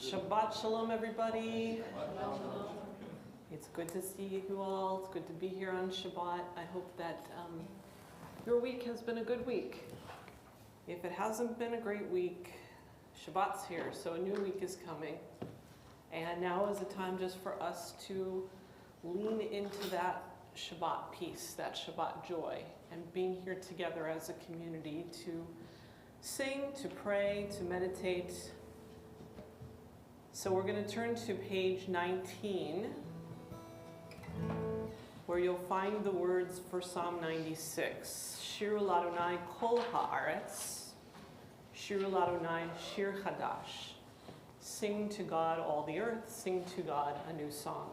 Shabbat Shalom, everybody. It's good to see you all. It's good to be here on Shabbat. I hope that your week has been a good week. If it hasn't been a great week, Shabbat's here, so a new week is coming. And now is the time just for us to lean into that Shabbat peace, that Shabbat joy, and being here together as a community to sing, to pray, to meditate. So we're going to turn to page 19, where you'll find the words for Psalm 96. Shiru l'Adonai kol haaretz, Shiru l'Adonai shir chadash. Sing to God all the earth, sing to God a new song.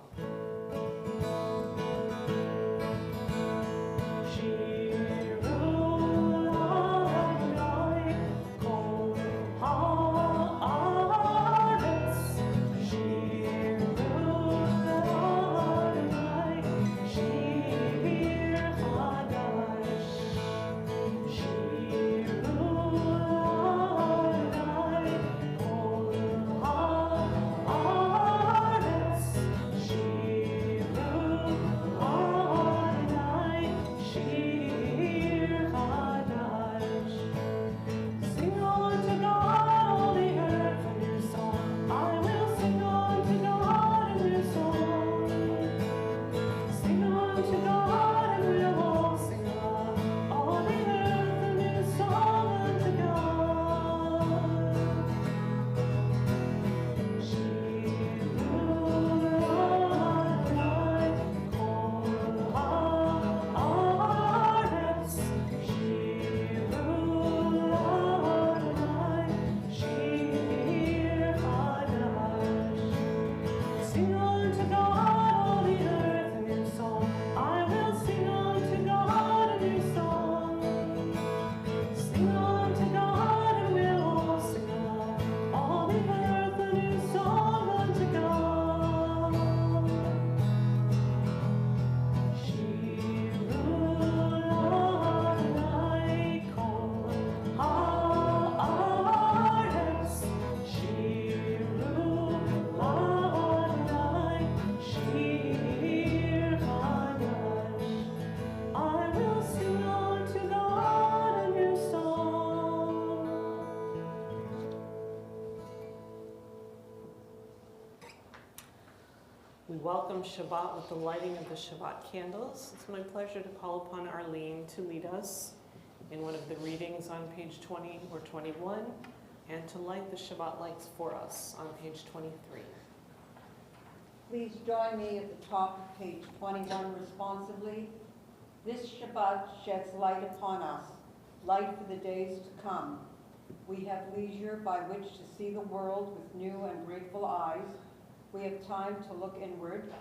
We welcome Shabbat with the lighting of the Shabbat candles. It's my pleasure to call upon Arlene to lead us in one of the readings on page 20 or 21 and to light the Shabbat lights for us on page 23. Please join me at the top of page 21 responsively. This Shabbat sheds light upon us, light for the days to come. We have leisure by which to see the world with new and grateful eyes. We have time to look inward,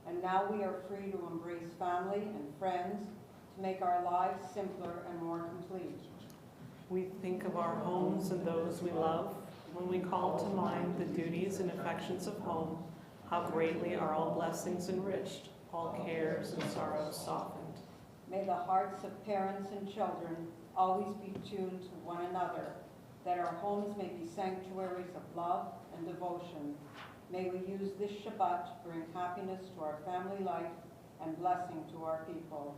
and now we are free to embrace family and friends to make our lives simpler and more complete. We think of our homes and those we love. When we call to mind the duties and affections of home, how greatly are all blessings enriched, all cares and sorrows softened. May the hearts of parents and children always be tuned to one another, that our homes may be sanctuaries of love and devotion. May we use this Shabbat to bring happiness to our family life and blessing to our people.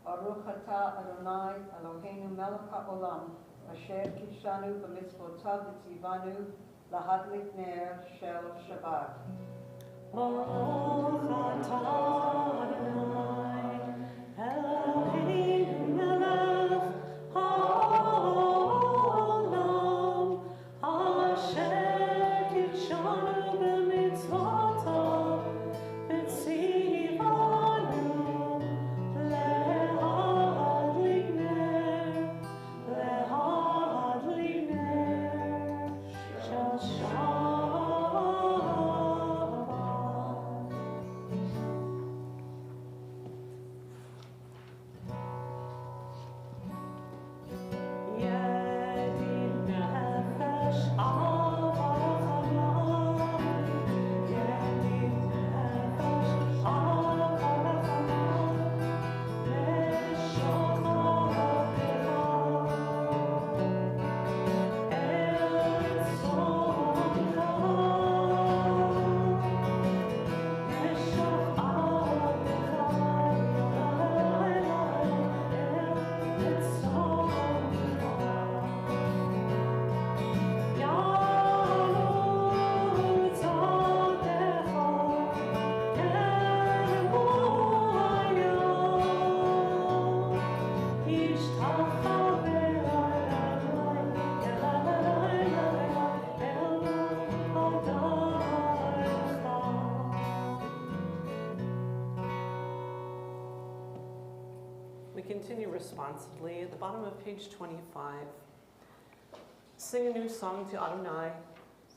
Baruch atah Adonai Eloheinu melech haolam, asher kishanu b'mitzvotav v'tzivanu lahadlik ner shel Shabbat. Baruch atah Adonai Eloheinu melech haolam, asher kitshanu b'mitzvotav v'tzivanu lehadlik ner shel Shabbat. continue responsibly at the bottom of page 25. Sing a new song to Adonai.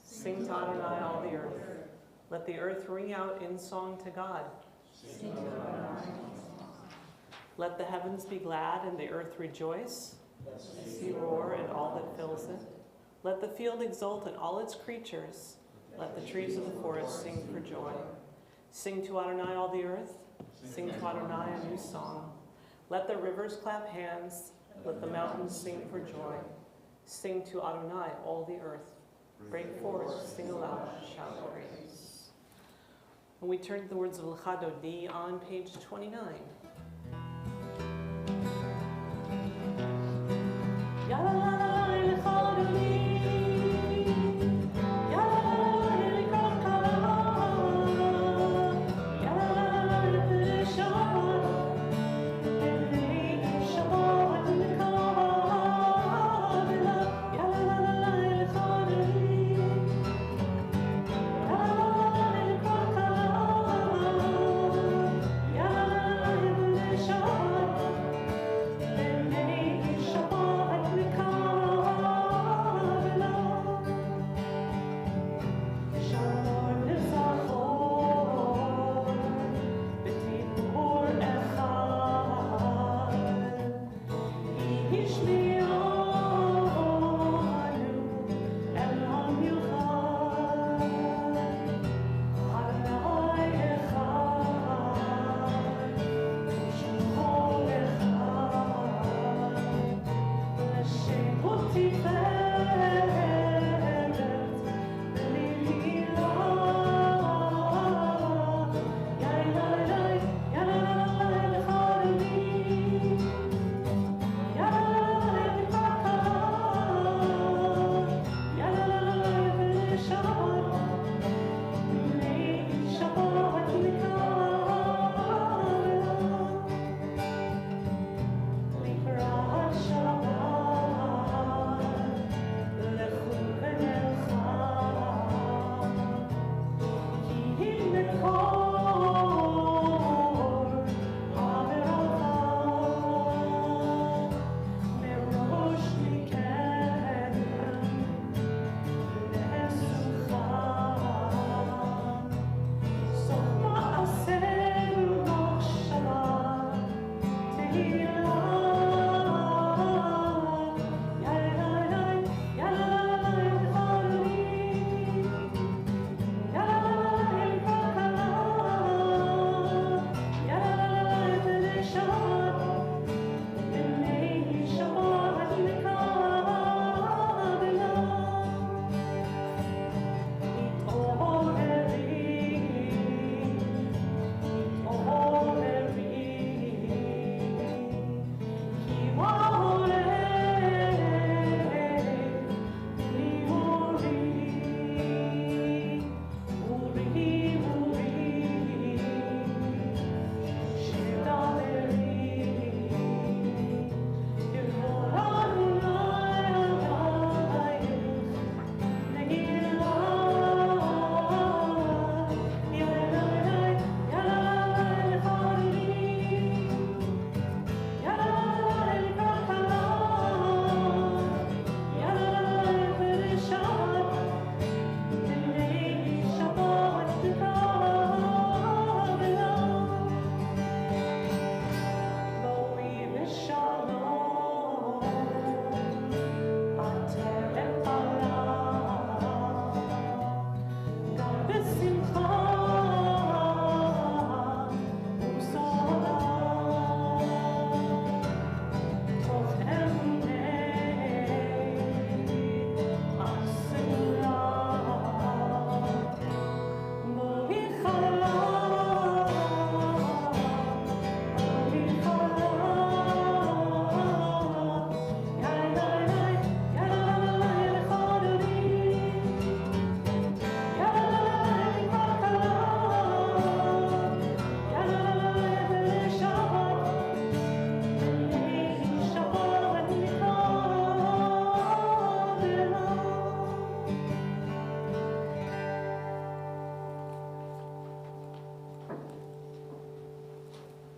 Sing to Adonai all the earth. Let the earth ring out in song to God. Sing to Adonai. Let the heavens be glad and the earth rejoice. Let the sea roar and all that fills it. Let the field exult and all its creatures. Let the trees of the forest sing for joy. Sing to Adonai all the earth. Sing to Adonai a new song. Let the rivers clap hands. Let the mountains sing for joy. Sing to Adonai all the earth. Break forth, sing aloud, shout praise. When we turn to the words of Lecha Dodi on page 29. Shabbat,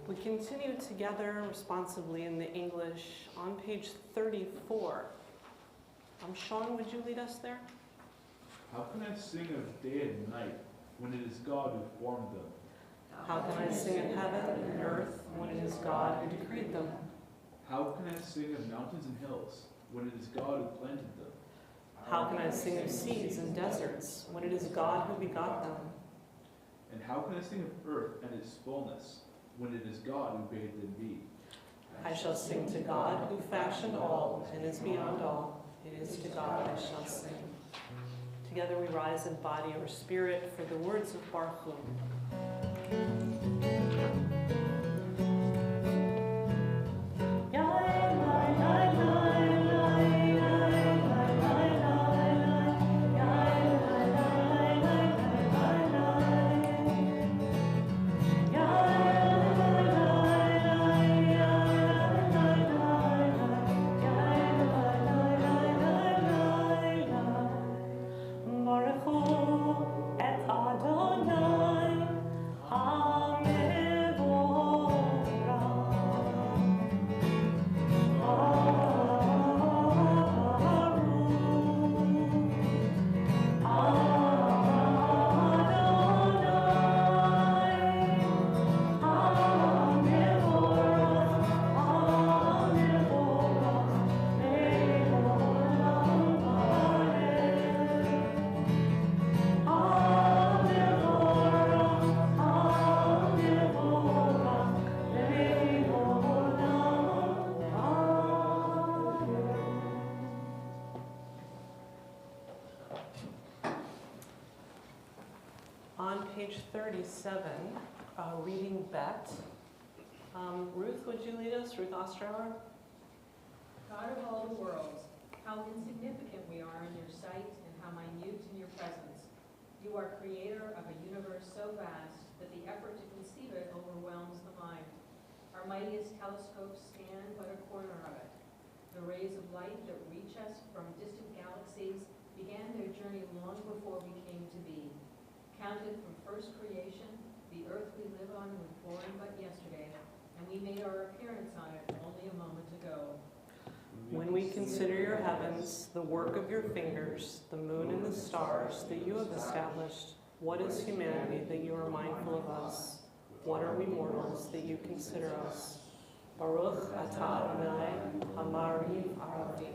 We continue together responsibly in the English on page 34. Sean, would you lead us there? How can I sing of day and night when it is God who formed them? How can I sing of heaven and earth when it is God who decreed them? How can I sing of mountains and hills when it is God who planted them? How can I sing of seas and deserts when it is God who begot them? And how can I sing of earth and its fullness when it is God who bade them be? I shall sing to God who fashioned all and is beyond all. It is to God I shall sing. Together we rise in body or spirit for the words of Baruch Hu. On page 37, reading Bet. Ruth, would you lead us? Ruth Ostrauer? God of all the worlds, how insignificant we are in your sight and how minute in your presence. You are creator of a universe so vast that the effort to conceive it overwhelms the mind. Our mightiest telescopes span but a corner of it. The rays of light that reach us from distant galaxies began their journey long before we came to be. Counted from first creation, the earth we live on was born but yesterday, and we made our appearance on it only a moment ago. When we consider your heavens, the work of your fingers, the moon and the stars that you have established, what is humanity that you are mindful of us? What are we mortals that you consider us? Baruch atah Adonai hamariv aravim.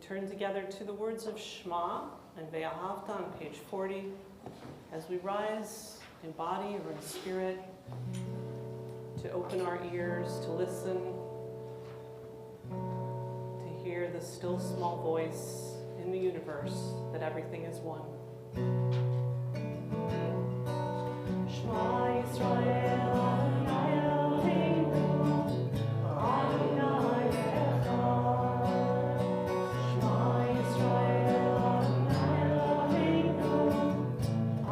Turn together to the words of Shema and Ve'ahavta on page 40 as we rise in body or in spirit to open our ears, to listen, the still small voice in the universe that everything is one. Shema Yisrael, Adonai Eloheinu, Adonai Echad. Shema Yisrael, Adonai Eloheinu,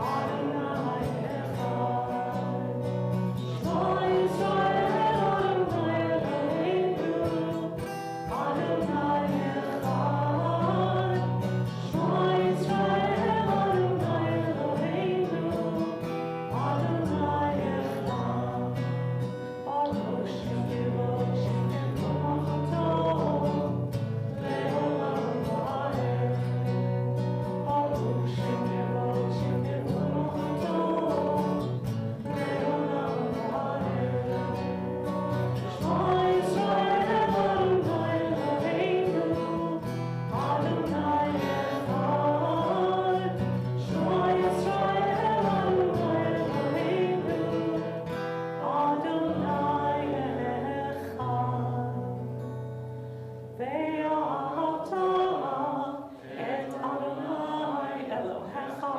Adonai Echad. Shema Yisrael, Adonai Eloheinu, Adonai Echad. Shema Yisrael, Adonai Eloheinu, Adonai Echad. Baruch Shemot Shemot Le'olam Va'ed. Baruch Shemot Shemot Le'olam Va'ed. Shema Yisrael, Adonai Eloheinu, Adonai Echad. Shema Yisrael, Adonai Eloheinu, Adonai Echad. Ve'ahavta et Adonai Elohecha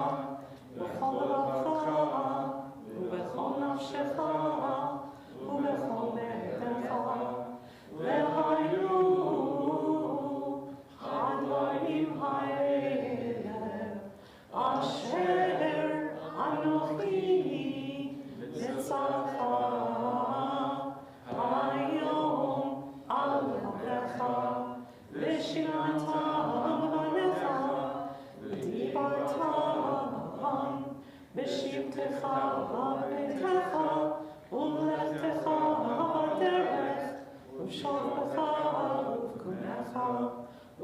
b'chol levacha u'b'chol nafshecha u'b'chol me'etecha ve'hayu hadvarim ha'ele asher Anochi mitzavcha hayom al yadecha v'shinata b'necha v'dibarta b'ham v'shivtecha b'betecha u'lechtecha b'derech u'shavtecha u'vkunecha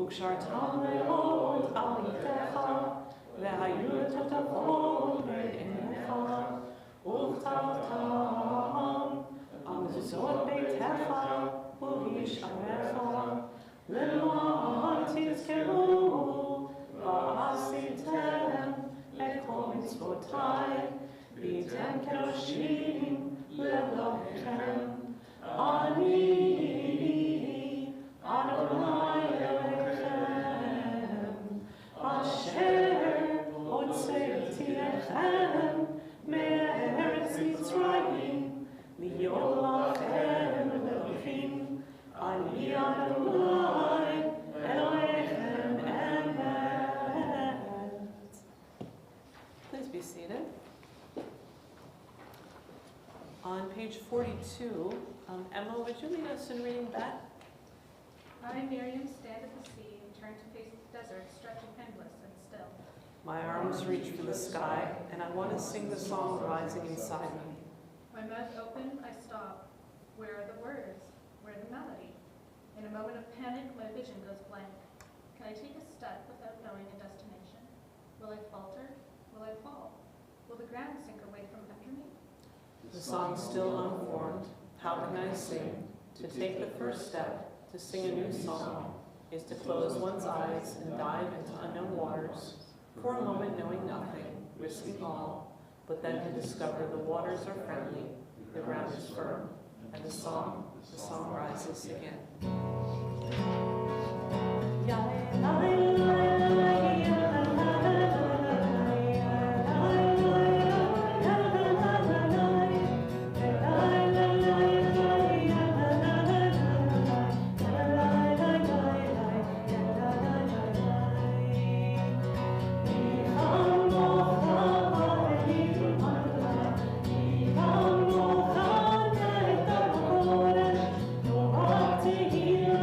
u'kshartam le'od al yadecha v'hayu tetavot be'enecha u'chtavtam amzot beitecha u'yisharecha למען תזכרו ועשיתם את כל מצוותיי והייתם קדושים לאלוהיכם. אני אדוני אלוהיכם אשר הוצאתי אתכם מארץ מצרים להיות לכם אלוהים. אני אדוני אלוהיכם אמת. Please be seated. On page 42, Emma, would you lead us in reading that? I, Miriam, stand at the sea and turn to face the desert, stretching endless and still. My arms reach for the sky, and I want to sing the song rising inside me. My mouth open, I stop. Where are the words? Where the melody? In a moment of panic, my vision goes blank. Can I take a step without knowing a destination? Will I falter? Will I fall? Will the ground sink away from under me? The song still unformed. How can I sing? To take the first step, to sing a new song, is to close one's eyes and dive into unknown waters, for a moment knowing nothing, risking all, but then to discover the waters are friendly, the ground is firm, and the song rises again. Here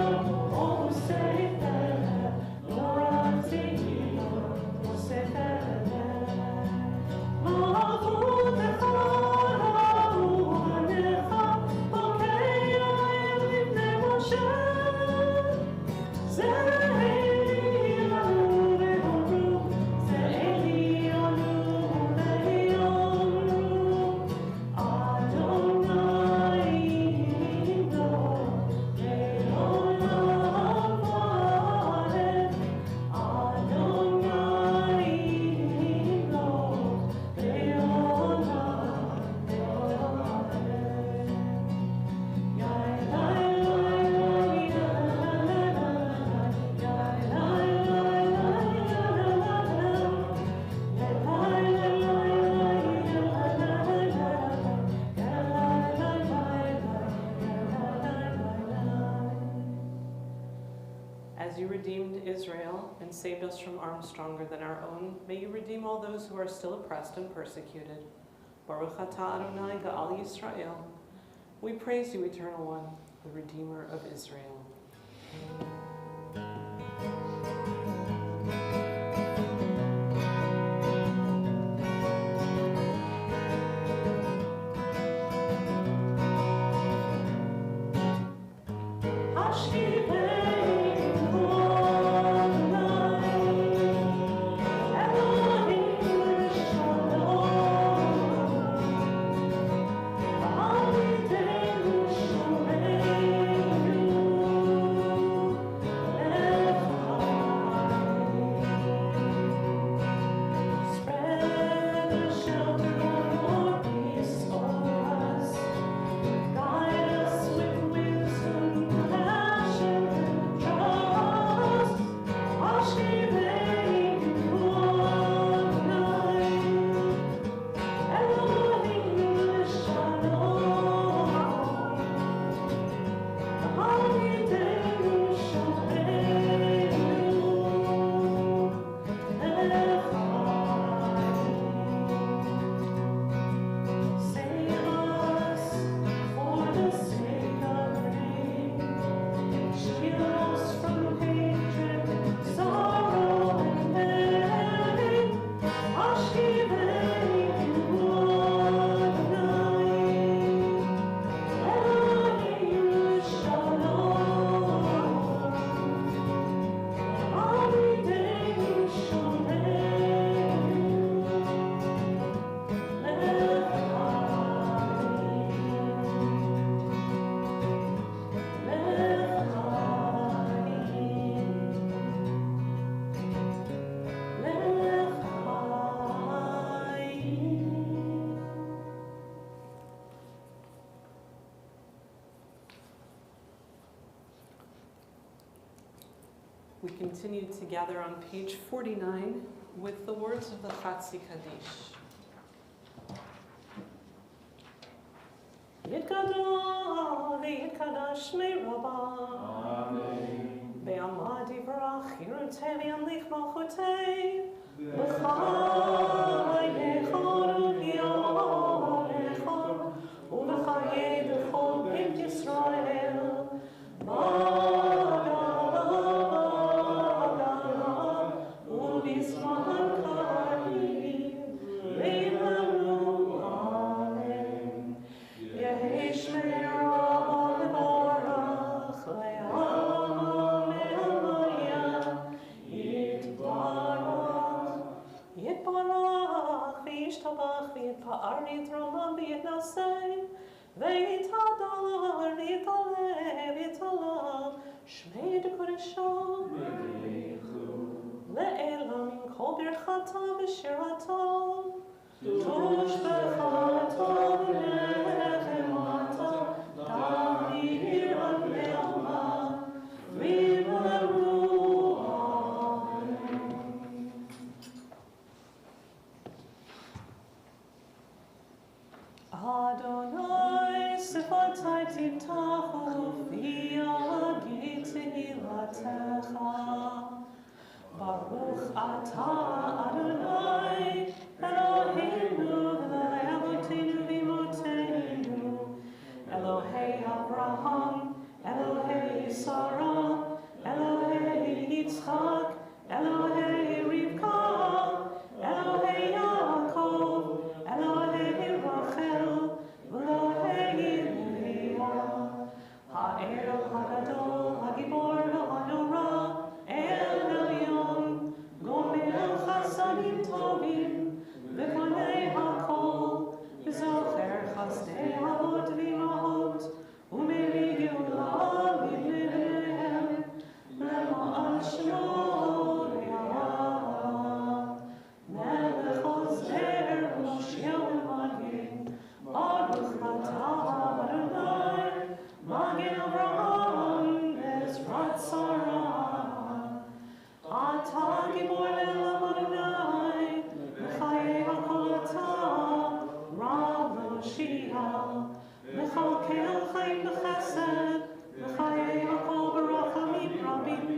As you redeemed Israel and saved us from arms stronger than our own, may you redeem all those who are still oppressed and persecuted. Baruch atah Adonai Ga'al Yisrael. We praise you, Eternal One, the Redeemer of Israel. We continue together on page 49 with the words of the Chatzi Kaddish. Yitkadol v'yitkadash me'rabah. Amen. Be'amad yivrach yirutei v'yamlich malchutei. V'chai yechor v'yarecha. U'v'chayei d'chol b'it Yisrael. Adonai sifatai tivtachu v'yagit tehilatecha. Baruch atah Adonai Eloheinu v'Eloheinu v'Imoteinu. Elohei Abraham, Elohei Sarah, Elohei Yitzchak, Elohei Rivka, Elohei Yaakov, Elohei Rachel, Elohei Leah. Ha'el Hagadol, Hagibor v'Hanora, El Elyon, Gomer Chasadim Tovim, V'konei Hakol, V'zocher Chasdei Avot v'Imahot, U'meri Geulah v'Bneihem, L'ma'al Shemo v'Yara. Melech Ozer Moshiach Magin, Baruch atah Adonai, Magin Avraham, Bezrat Sarah. Atah Gibor Le'elam Adonai, L'chayei hakol atah, Rav Moshiach. L'chalkel chayim b'chesed, L'chayei hakol b'rachamim rabim.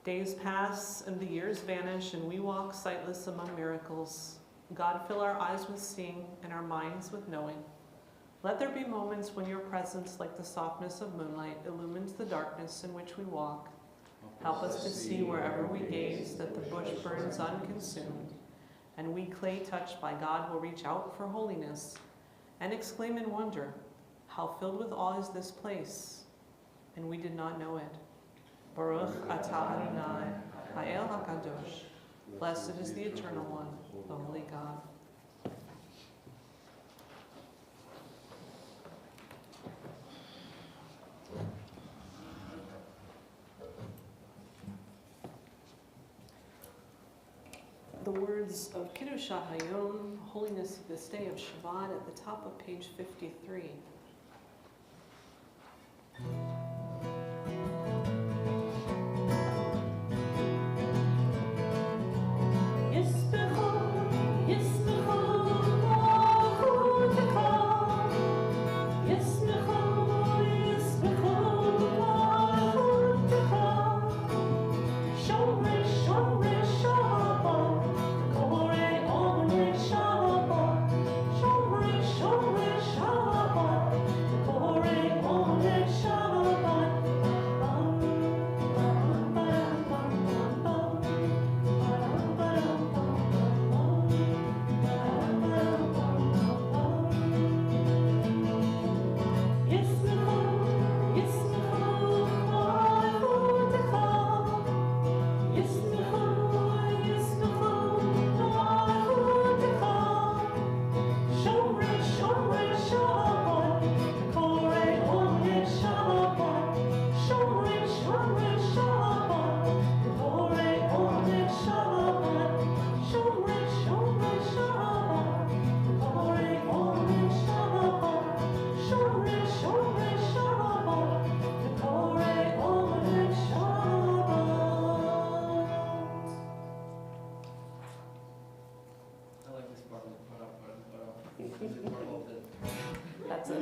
Days pass and the years vanish, and we walk sightless among miracles. God, fill our eyes with seeing and our minds with knowing. Let there be moments when your presence, like the softness of moonlight, illumines the darkness in which we walk. Help us to see wherever we gaze that the bush burns unconsumed, and we, clay touched by God, will reach out for holiness and exclaim in wonder, how filled with awe is this place, and we did not know it. Baruch atah Adonai, Ha'el HaKadosh. Blessed is the Eternal One, the Holy God. The words of Kiddush HaHayom, Holiness of this Day of Shabbat, at the top of page 53.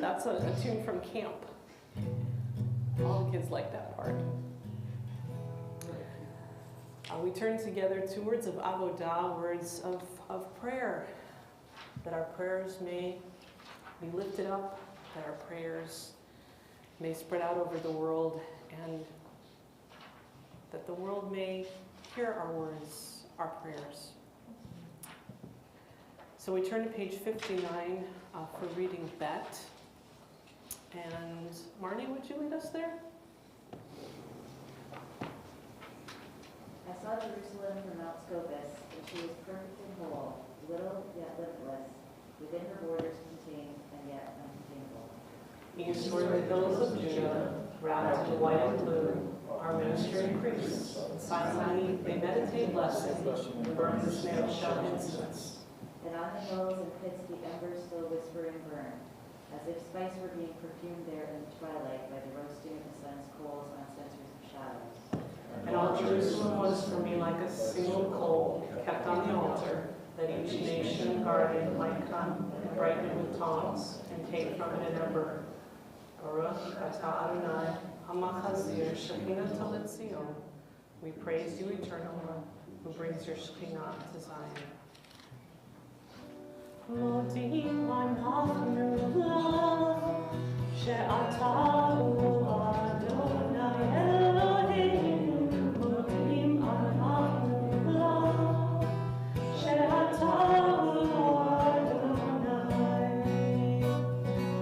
That's a tune from camp. All the kids like that part. We turn together to words of avodah, words of prayer, that our prayers may be lifted up, that our prayers may spread out over the world, and that the world may hear our words, our prayers. So we turn to page 59 for reading Bet. And Marnie, would you lead us there? I saw Jerusalem from Mount Scopus, and she was perfect and whole, little yet limitless, within her borders contained and yet uncontainable. Eastward the hills of Judah, wrapped in white and blue, our ministering priests, silently they meditate blessing, and burn the snail-shell incense. And on the hills and pits the embers still whisper and burn, as if spice were being perfumed there in the twilight by the roasting of the sun's coals on censers of shadows. And all Jerusalem was for me like a single coal kept on the altar, that each nation and garden might come and brighten it with tongs and take from it an ember. Baruch atah Adonai, hamachazir Shekhinah Tolet Zion. We praise you, Eternal One, who brings your Shekhinah to Zion. Modim anachnu la, she'ata hu Adonai Eloheinu. Modim anachnu la, she'ata hu Adonai.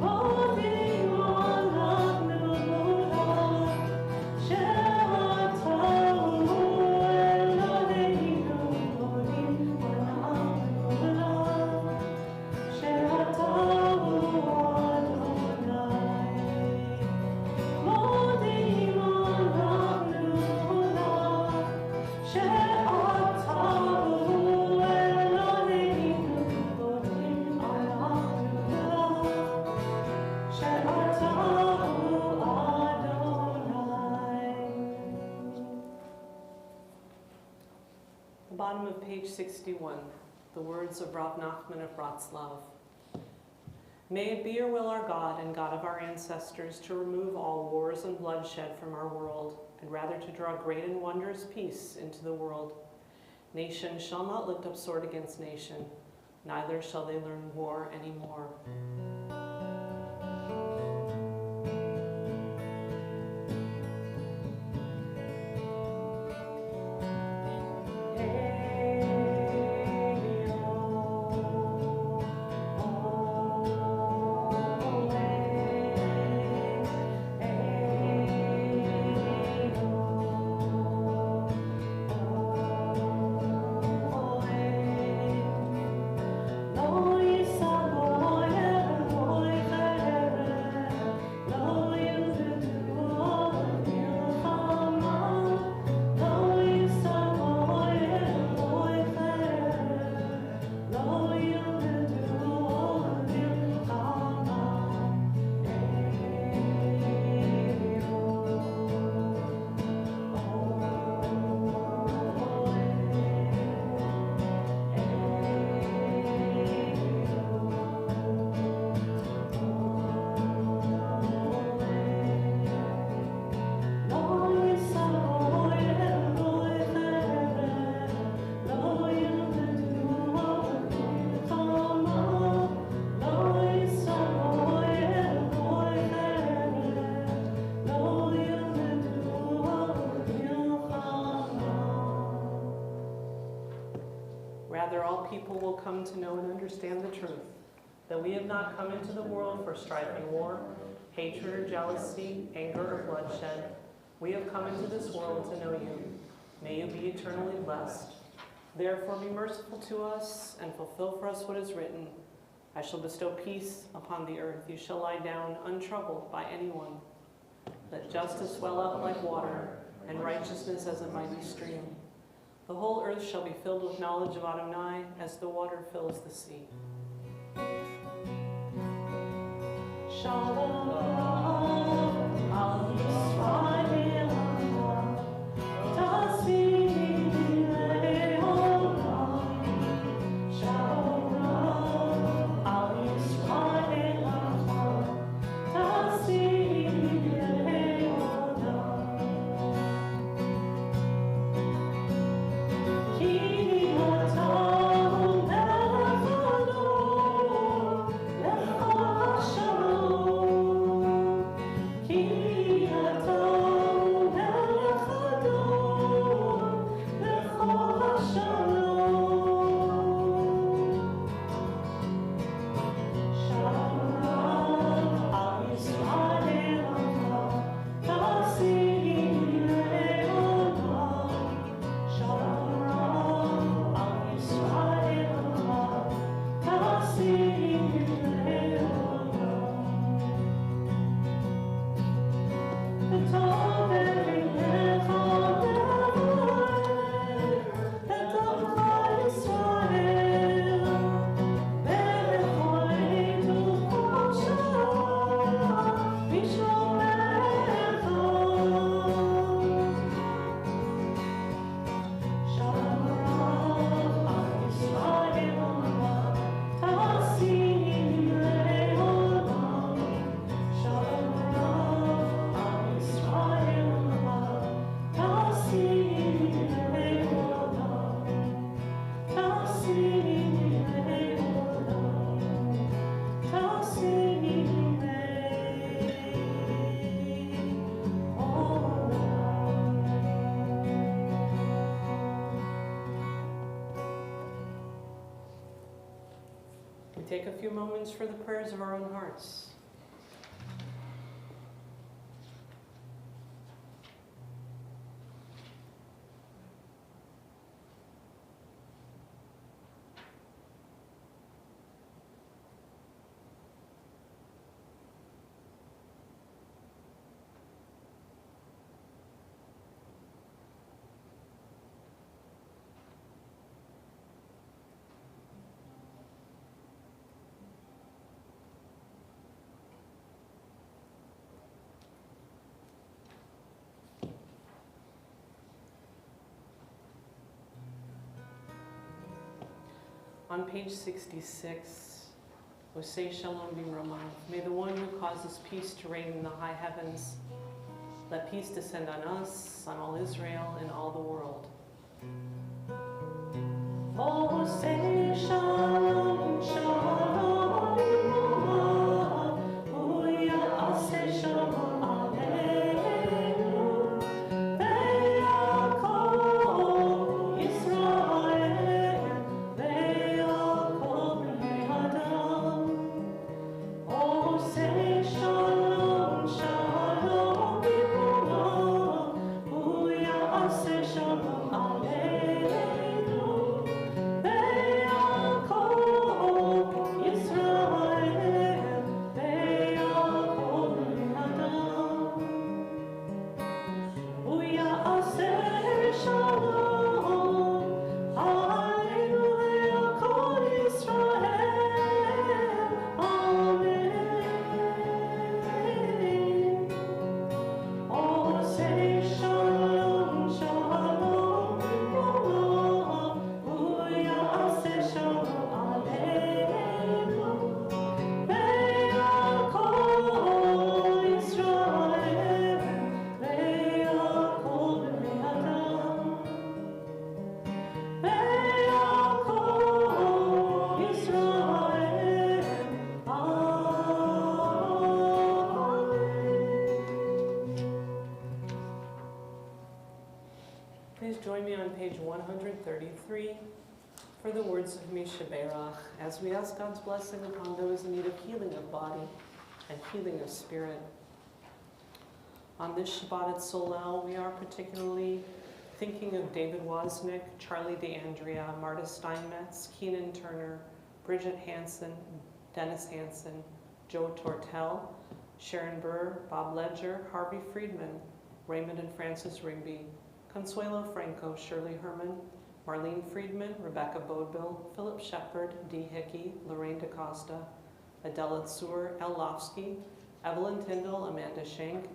Modim anachnu la, she'ata hu Eloheinu. Modim anachnu la. The bottom of page 61, the words of Rav Nachman of Wroclaw. May it be your will, our God and God of our ancestors, to remove all wars and bloodshed from our world, and rather to draw great and wondrous peace into the world. Nation shall not lift up sword against nation, neither shall they learn war anymore. Rather, all people will come to know and understand the truth, that we have not come into the world for strife and war, hatred or jealousy, anger or bloodshed. We have come into this world to know you. May you be eternally blessed. Therefore be merciful to us and fulfill for us what is written. I shall bestow peace upon the earth. You shall lie down untroubled by anyone. Let justice swell up like water and righteousness as a mighty stream. The whole earth shall be filled with knowledge of Adonai as the water fills the sea. Shalom, Al Yisrael, Tasbih Le'olam. Shalom, Al Yisrael, Tasbih Le'olam. Ki atam melech Adon, lecha shalom. Ki atam melech Adon, lecha shalom. Shalom al Yisrael, Tasbih Le'olam. Shalom al Yisrael, Tasbih Le'olam. V'tov Erev et Amcha Yisrael, Be'echol u'chosha v'shomecha. Shalom al Yisrael, Tasbih Le'olam. Shalom al Yisrael, Tasbih Le'olam. Tasbih Le'olam. Tasbih We take a few moments for the prayers of our own hearts. On page 66, Osei Shalom Bimromav. May the one who causes peace to reign in the high heavens, let peace descend on us, on all Israel, and all the world. Osei Shalom, Shalom Bimromav, Uya Aseh Shalom Aleinu, Ve'yakol Yisrael, Ve'yakol Bnei Adam. Osei Shalom, Shalom Bimromav, Uya Aseh Shalom Aleinu, Ve'yakol Yisrael, Ve'yakol Bnei Adam. Uya Aseh Shalom Aleinu, Ve'yakol Yisrael. Amen. Osei Shalom, Shalom Bimromav, Uya Aseh Shalom Aleinu, Ve'yakol Yisrael, Ve'yakol Bnei Adam. Ve'yakol Yisrael. Please join me on page 133 for the words of Misha Berach as we ask God's blessing upon those in need of healing of body and healing of spirit. On this Shabbat at Solel, we are particularly thinking of David Wozniak, Charlie DeAndrea, Marta Steinmetz, Keenan Turner, Bridget Hansen, Dennis Hansen, Joe Tortel, Sharon Burr, Bob Ledger, Harvey Friedman, Raymond and Francis Rigby, Consuelo Franco, Shirley Herman, Marlene Friedman, Rebecca Bodeville, Philip Shepard, Dee Hickey, Lorraine DaCosta, Adela Tsur, El Lofsky, Evelyn Tyndall, Amanda Schenk,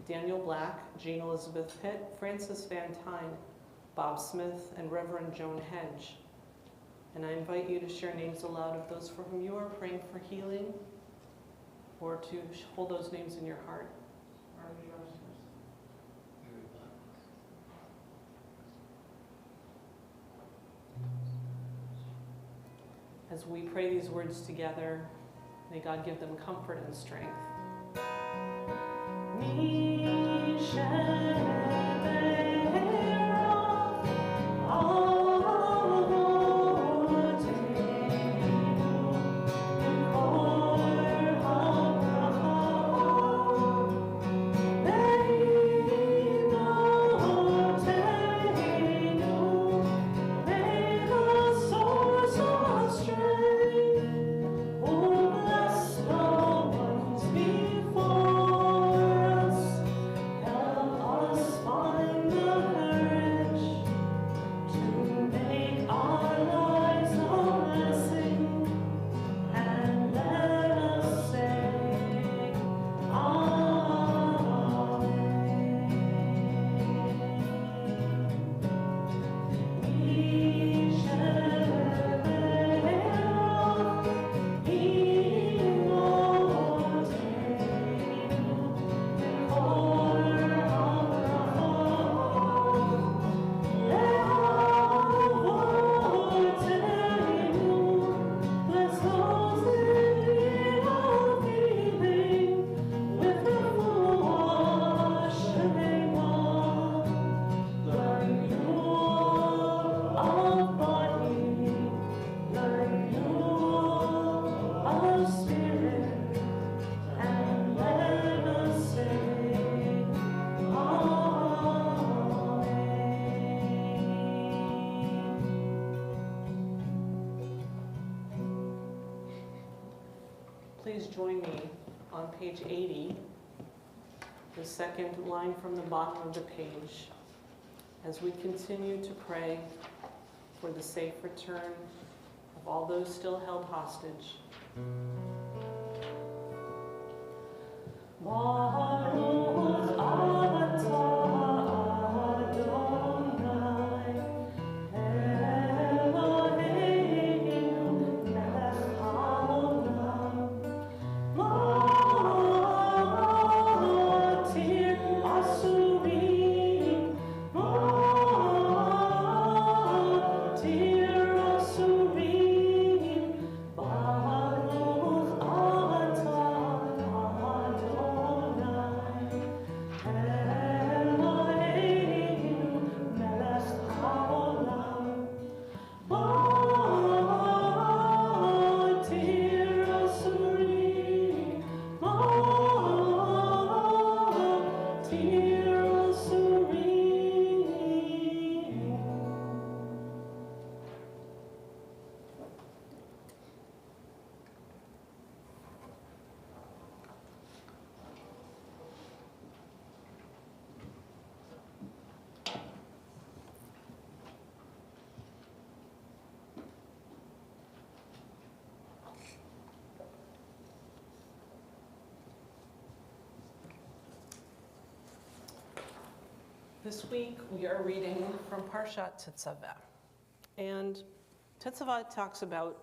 Daniel Black, Jean Elizabeth Pitt, Francis Van Tyne, Bob Smith, and Reverend Joan Hedge. And I invite you to share names aloud of those for whom you are praying for healing, or to hold those names in your heart. As we pray these words together, may God give them comfort and strength. Please join me on page 80, the second line from the bottom of the page, as we continue to pray for the safe return of all those still held hostage. Baruch atah Adonai Eloheinu melech haolam This week we are reading from Parshat Tetzaveh. And Tetzaveh talks about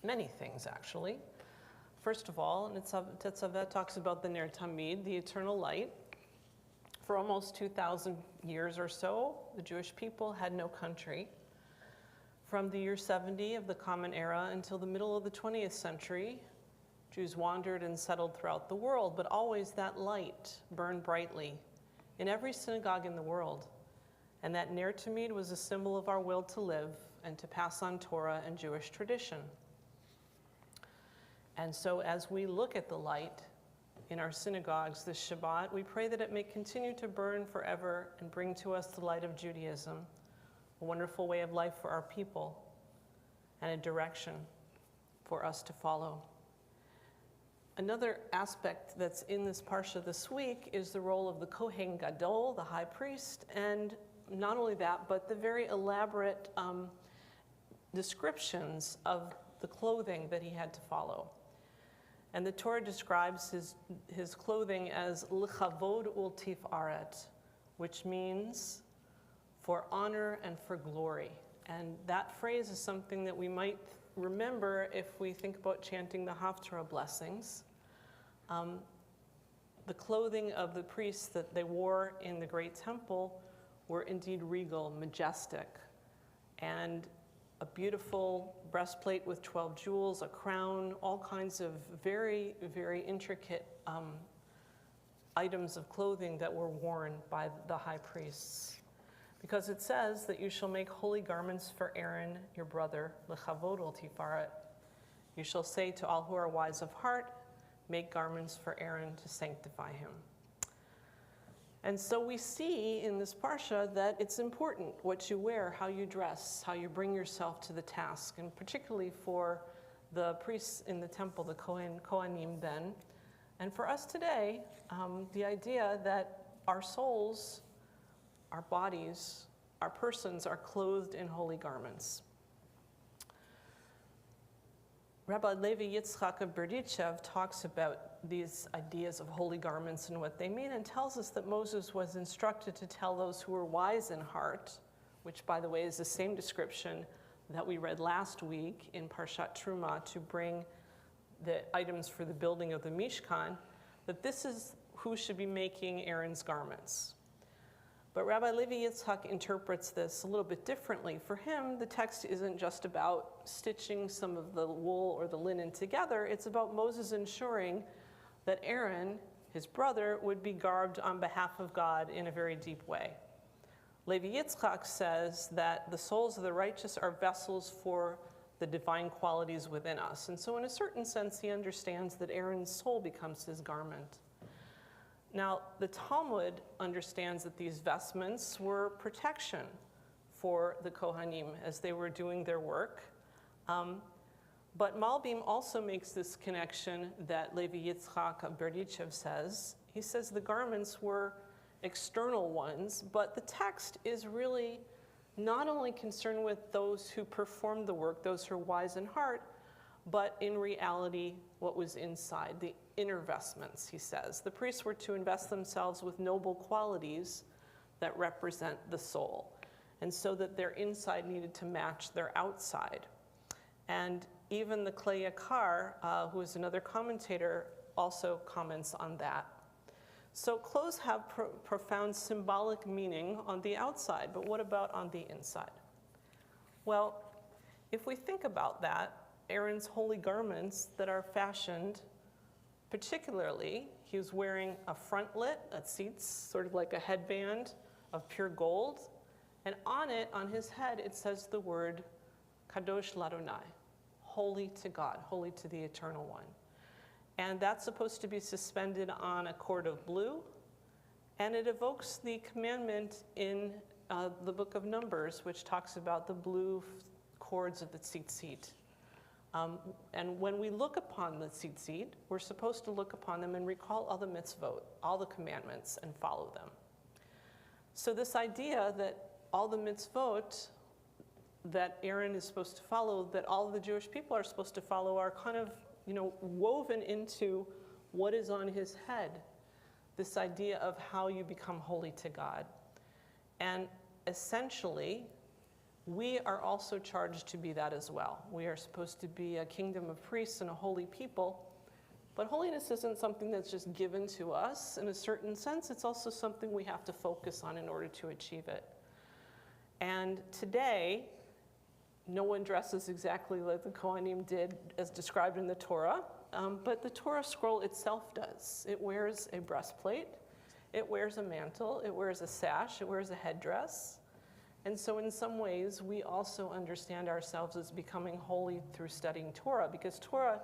many things, actually. First of all, Tetzaveh talks about the Ner Tamid, the eternal light. For almost 2,000 years or so, the Jewish people had no country. From the year 70 of the Common Era until the middle of the 20th century, Jews wandered and settled throughout the world, but always that light burned brightly in every synagogue in the world. And that Ner Tamid was a symbol of our will to live and to pass on Torah and Jewish tradition. And so as we look at the light in our synagogues this Shabbat, we pray that it may continue to burn forever and bring to us the light of Judaism, a wonderful way of life for our people, and a direction for us to follow. Another aspect that's in this parsha this week is the role of the Kohen Gadol, the high priest, and not only that, but the very elaborate descriptions of the clothing that he had to follow. And the Torah describes his clothing as l'chavod ultifaret, which means for honor and for glory. And that phrase is something that we might remember if we think about chanting the Haftarah blessings. The clothing of the priests that they wore in the great temple were indeed regal, majestic, and a beautiful breastplate with 12 jewels, a crown, all kinds of very, very intricate items of clothing that were worn by the high priests. Because it says that you shall make holy garments for Aaron, your brother, l'chavod ultifaret. You shall say to all who are wise of heart, make garments for Aaron to sanctify him. And so we see in this parsha that it's important what you wear, how you dress, how you bring yourself to the task, and particularly for the priests in the temple, the Kohanim then. And for us today, the idea that our souls, our bodies, our persons are clothed in holy garments. Rabbi Levi Yitzchak of Berdichev talks about these ideas of holy garments and what they mean, and tells us that Moses was instructed to tell those who were wise in heart, which, by the way, is the same description that we read last week in Parshat Truma, to bring the items for the building of the Mishkan, that this is who should be making Aaron's garments. But Rabbi Levi Yitzchak interprets this a little bit differently. For him, the text isn't just about stitching some of the wool or the linen together. It's about Moses ensuring that Aaron, his brother, would be garbed on behalf of God in a very deep way. Levi Yitzchak says that the souls of the righteous are vessels for the divine qualities within us. And so in a certain sense, he understands that Aaron's soul becomes his garment. Now, the Talmud understands that these vestments were protection for the Kohanim as they were doing their work. But Malbim also makes this connection that Levi Yitzchak of Berdichev says. He says the garments were external ones, but the text is really not only concerned with those who performed the work, those who are wise in heart, but in reality, what was inside, the inner vestments, he says. The priests were to invest themselves with noble qualities that represent the soul, and so that their inside needed to match their outside. And even the Klei Yakar, who is another commentator, also comments on that. So clothes have profound symbolic meaning on the outside, but what about on the inside? Well, if we think about that, Aaron's holy garments that are fashioned, particularly, he was wearing a frontlet, a tzitz, sort of like a headband of pure gold, and on it, on his head, it says the word Kadosh Ladonai, holy to God, holy to the Eternal One. And that's supposed to be suspended on a cord of blue, and it evokes the commandment in the book of Numbers, which talks about the blue cords of the tzitzit. And when we look upon the tzitzit, we're supposed to look upon them and recall all the mitzvot, all the commandments, and follow them. So this idea that all the mitzvot that Aaron is supposed to follow, that all of the Jewish people are supposed to follow, are kind of, woven into what is on his head. this idea of how you become holy to God. And essentially, we are also charged to be that as well. We are supposed to be a kingdom of priests and a holy people. But holiness isn't something that's just given to us in a certain sense. It's also something we have to focus on in order to achieve it. And today, no one dresses exactly like the Kohanim did as described in the Torah, but the Torah scroll itself does. It wears a breastplate, it wears a mantle, it wears a sash, it wears a headdress. And so in some ways, we also understand ourselves as becoming holy through studying Torah, because Torah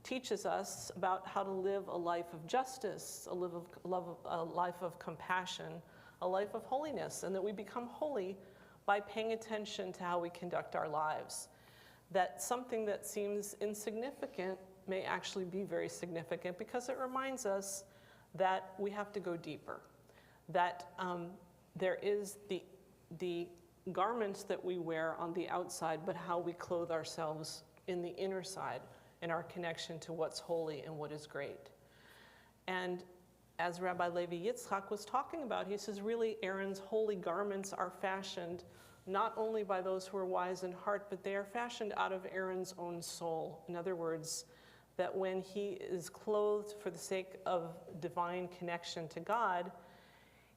teaches us about how to live a life of justice, a life of compassion, a life of holiness, and that we become holy by paying attention to how we conduct our lives. That something that seems insignificant may actually be very significant, because it reminds us that we have to go deeper, that there is the garments that we wear on the outside, but how we clothe ourselves in the inner side, in our connection to what's holy and what is great. And as Rabbi Levi Yitzchak was talking about, he says really Aaron's holy garments are fashioned not only by those who are wise in heart, but they are fashioned out of Aaron's own soul. In other words, that when he is clothed for the sake of divine connection to God,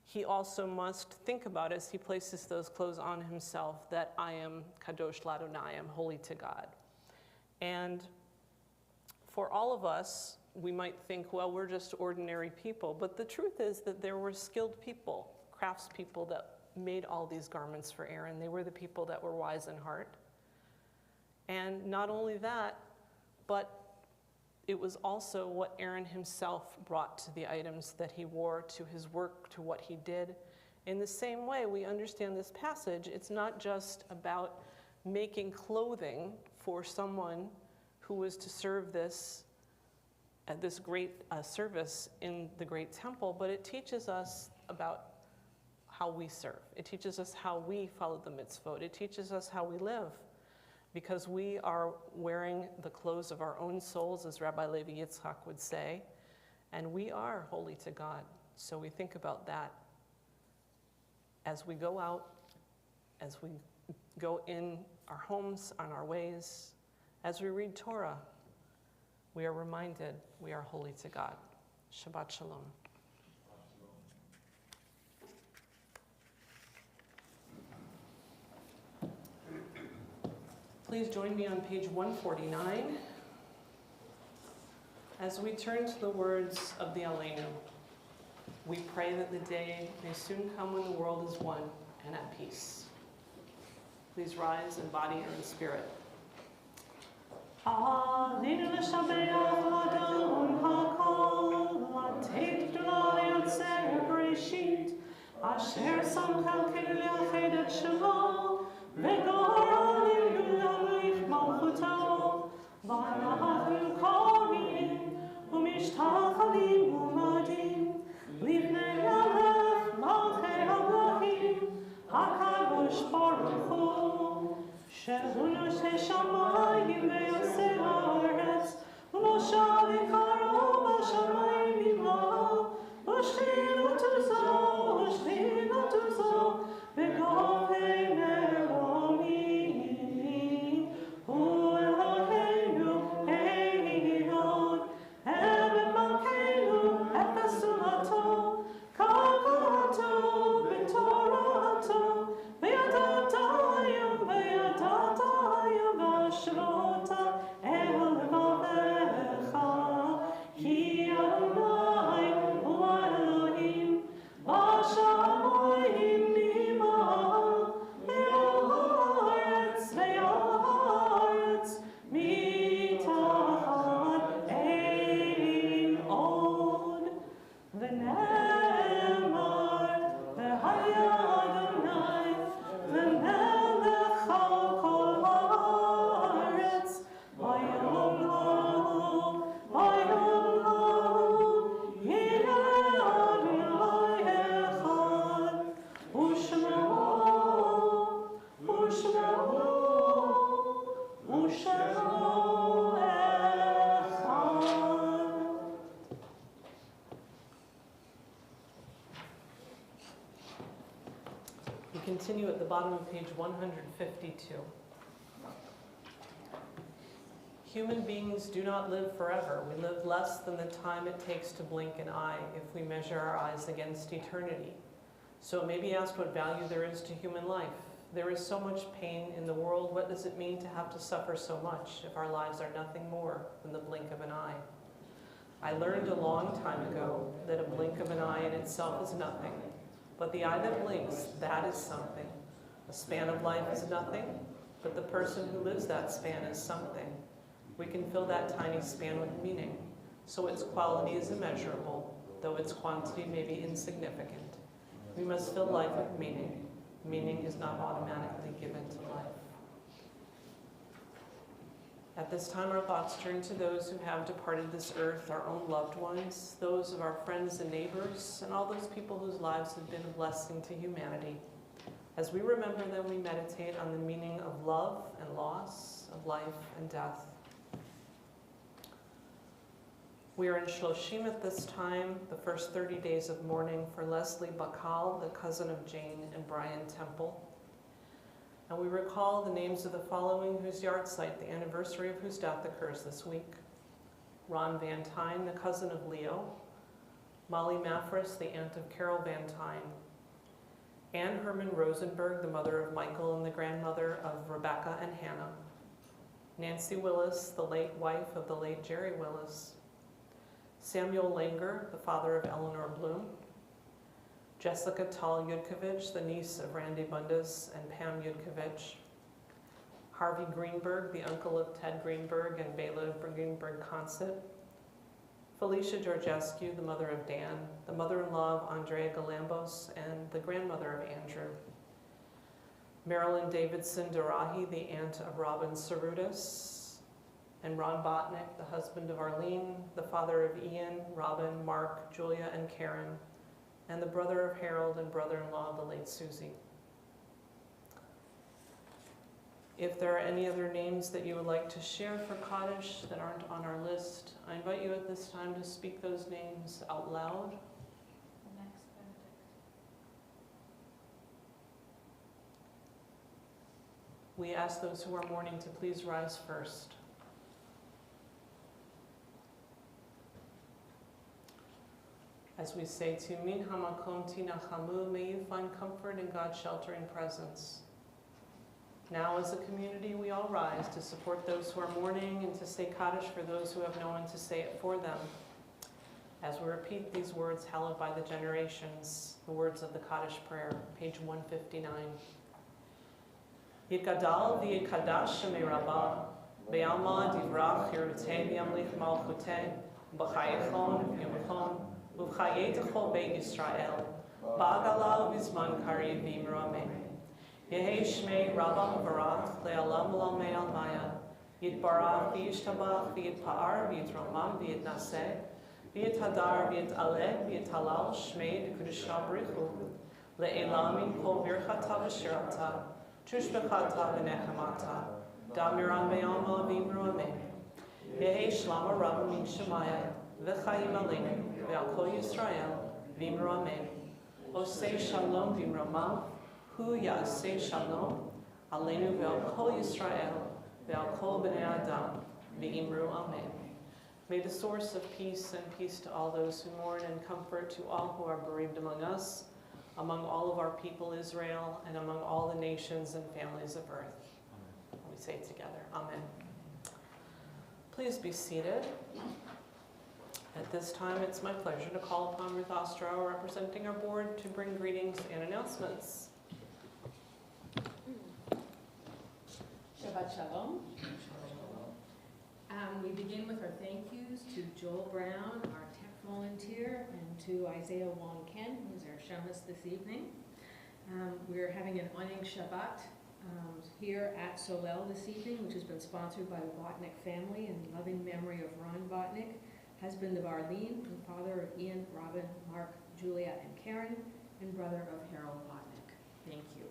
he also must think about, as he places those clothes on himself, that I am kadosh ladonai, I am holy to God. And for all of us, we might think, well, we're just ordinary people. But the truth is that there were skilled people, craftspeople that made all these garments for Aaron. They were the people that were wise in heart. And not only that, but it was also what Aaron himself brought to the items that he wore, to his work, to what he did. In the same way, we understand this passage. It's not just about making clothing for someone who was to serve this great service in the great temple, but it teaches us about how we serve. It teaches us how we follow the mitzvot. It teaches us how we live, because we are wearing the clothes of our own souls, as Rabbi Levi Yitzchak would say, and we are holy to God. So we think about that as we go out, as we go in our homes, on our ways. As we read Torah, we are reminded we are holy to God. Shabbat Shalom. Please join me on page 149 as we turn to the words of the Aleinu. We pray that the day may soon come when the world is one and at peace. Please rise in body and in spirit. Aleinu l'shabeach l'adon ha'kol, l'ateit g'dula yotzer b'reshit, asher sam chelkenu li'ached et shemo, v'gor l'yulamlich malchuto, v'anachnu korim, u'mishtachalim u'madim, livnei Erev malchei hamelachim, hakadosh baruch hu. Shehu noshei shamayim ve'yosei haaretz, u'moshav ikaru b'shamayim imla, u'shchinu tuzo, ve'govei meromi. continue at the bottom of page 152. Human beings do not live forever. We live less than the time it takes to blink an eye if we measure our eyes against eternity. So it may be asked what value there is to human life. There is so much pain in the world. What does it mean to have to suffer so much if our lives are nothing more than the blink of an eye? I learned a long time ago that a blink of an eye in itself is nothing, but the eye that blinks, that is something. A span of life is nothing, but the person who lives that span is something. We can fill that tiny span with meaning, so its quality is immeasurable, though its quantity may be insignificant. We must fill life with meaning. Meaning is not automatically given to life. At this time, our thoughts turn to those who have departed this earth, our own loved ones, those of our friends and neighbors, and all those people whose lives have been a blessing to humanity. As we remember them, we meditate on the meaning of love and loss, of life and death. We are in Shloshim at this time, the first 30 days of mourning for Leslie Bakal, the cousin of Jane and Brian Temple. And we recall the names of the following whose yahrzeit, the anniversary of whose death, occurs this week. Ron Van Tyne, the cousin of Leo. Molly Maffris, the aunt of Carol Van Tyne. Anne Herman Rosenberg, the mother of Michael and the grandmother of Rebecca and Hannah. Nancy Willis, the late wife of the late Jerry Willis. Samuel Langer, the father of Eleanor Bloom. Jessica Tall Yudkovich, the niece of Randy Bundes and Pam Yudkovich. Harvey Greenberg, the uncle of Ted Greenberg and Bela Greenberg-Consett. Felicia Georgescu, the mother of Dan, the mother-in-law of Andrea Galambos and the grandmother of Andrew. Marilyn Davidson Darahi, the aunt of Robin Cerudis. And Ron Botnick, the husband of Arlene, the father of Ian, Robin, Mark, Julia, and Karen, and the brother of Harold and brother-in-law of the late Susie. If there are any other names that you would like to share for Kaddish that aren't on our list, I invite you at this time to speak those names out loud. The next Benedict. We ask those who are mourning to please rise first. As we say to Min Hamakom Tinachamu, may you find comfort in God's sheltering presence. Now as a community we all rise to support those who are mourning and to say Kaddish for those who have no one to say it for them. As we repeat these words hallowed by the generations, the words of the Kaddish prayer, page 159. Yitgadal v'yikadash shemei Rabbah, be'alma divrach yerutei v'yamlich malchutei, b'chayechon v'yomchon, V'chayetachol Beit Yisrael, Ba'agala v'zman kariv v'imru amen. Yehei shmei Rabba Barach le'alam l'amei al-maya, Yitbarach v'yishtabach v'yitpa'ar v'yitromam v'yitnaseh, v'yithadar v'yitaleh v'yitalal shmei d'kudusha b'richu, le'elam kol birchata v'shirata, tushbechata v'nechemata, damiran be'alma v'imru amen. Yehei shlama Rabba min Shemaya, v'chayim aleinu, ve'al kol Yisrael, v'imru amen. Osei shalom v'imrama, hu ya'asei shalom, aleinu ve'al kol Yisrael, ve'al kol b'nei Adam, v'imru amen. May the source of peace and peace to all those who mourn and comfort to all who are bereaved among us, among all of our people Israel, and among all the nations and families of earth. We say together, amen. Please be seated. At this time, it's my pleasure to call upon Ruth Ostrow, representing our board, to bring greetings and announcements. Shabbat Shalom. We begin with our thank yous to Joel Brown, our tech volunteer, and to Isaiah Wong Ken, who's our shamus this evening. We're having an awning Shabbat here at Solel this evening, which has been sponsored by the Botnick family in loving memory of Ron Botnick, husband of Arlene, and father of Ian, Robin, Mark, Julia, and Karen, and brother of Harold Botnick. Thank you.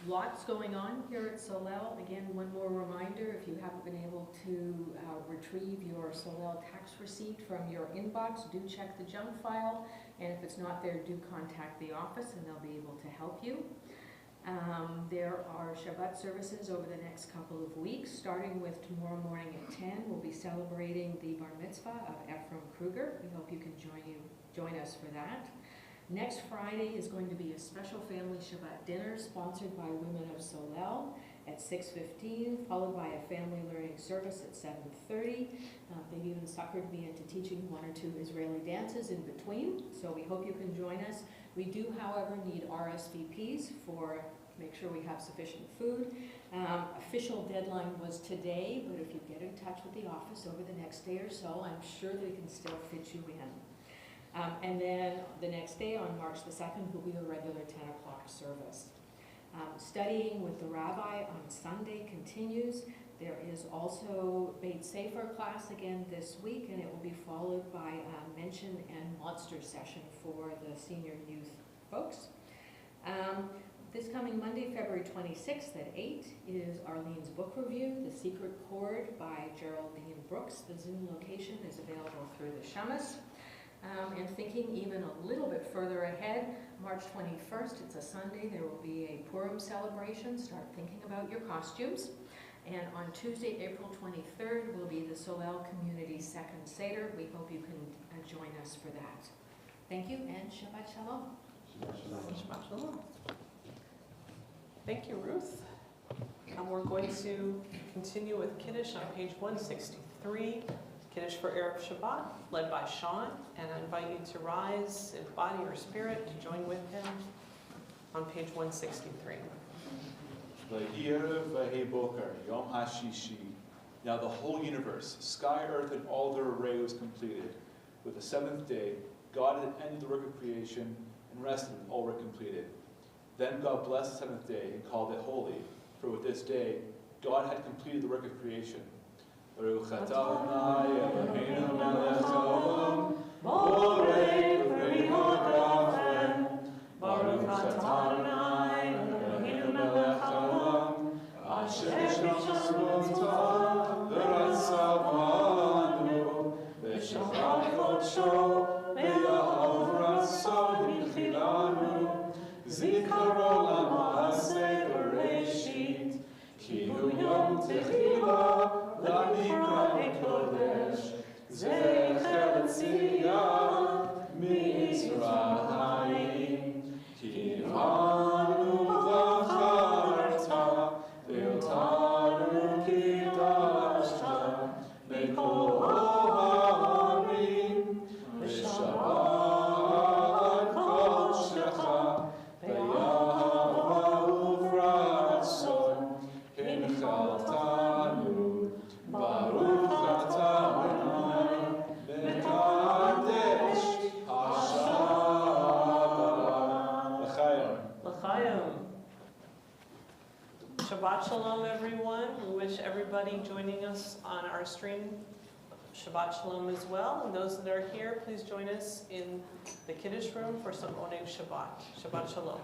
Lots going on here at Solel. Again, one more reminder, if you haven't been able to retrieve your Solel tax receipt from your inbox, do check the junk file. And if it's not there, do contact the office and they'll be able to help you. There are Shabbat services over the next couple of weeks, starting with tomorrow morning at 10. We'll be celebrating the bar mitzvah of Ephraim Kruger. We hope you can join us for that. Next Friday is going to be a special family Shabbat dinner sponsored by Women of Solel at 6:15, followed by a family learning service at 7:30. They've even suckered me into teaching 1 or 2 Israeli dances in between, so we hope you can join us. We do, however, need RSVPs for make sure we have sufficient food. Official deadline was today, but if you get in touch with the office over the next day or so, I'm sure they can still fit you in. And then the next day, on March the 2nd, will be a regular 10 o'clock service. Studying with the rabbi on Sunday continues. There is also Beit Sefer class again this week, and it will be followed by a mention and monster session for the senior youth folks. This coming Monday, February 26th at 8 is Arlene's book review, The Secret Chord by Geraldine Brooks. The Zoom location is available through the Shamas. And thinking even a little bit further ahead, March 21st, it's a Sunday, there will be a Purim celebration. Start thinking about your costumes. And on Tuesday, April 23rd, will be the Solel Community Second Seder. We hope you can join us for that. Thank you, and Shabbat Shalom. Shabbat Shalom. Thank you, Ruth. We're going to continue with Kiddush on page 163. Kiddush for Erev Shabbat, led by Sean, and I invite you to rise in body or spirit to join with him on page 163. Erev v'hei boker, Yom HaShishi. Now the whole universe, sky, earth, and all their array was completed. With the seventh day, God had ended the work of creation and rested when all were completed. Then God blessed the seventh day and called it holy, for with this day God had completed the work of creation. Baruch atah Adonai Eloheinu melech haolam, borei v'riot rachem. Baruch atah Adonai Eloheinu melech haolam, asher b'shamotah v'ratzav banu, v'shachar chodsho v'ya'ov ratzo hinchilanu. Zikaro l'ma'aseh b'reishit, ki hu yom techila l'nikra kodesh, zecher tziyah mitzrayim, ki anu v'charta, ve'otanu kidashta, mikol ha'arim, v'shabbat kodshecha, Shabbat Shalom, everyone. We wish everybody joining us on our stream Shabbat Shalom as well. And those that are here, please join us in the Kiddush room for some Oneg Shabbat. Shabbat Shalom.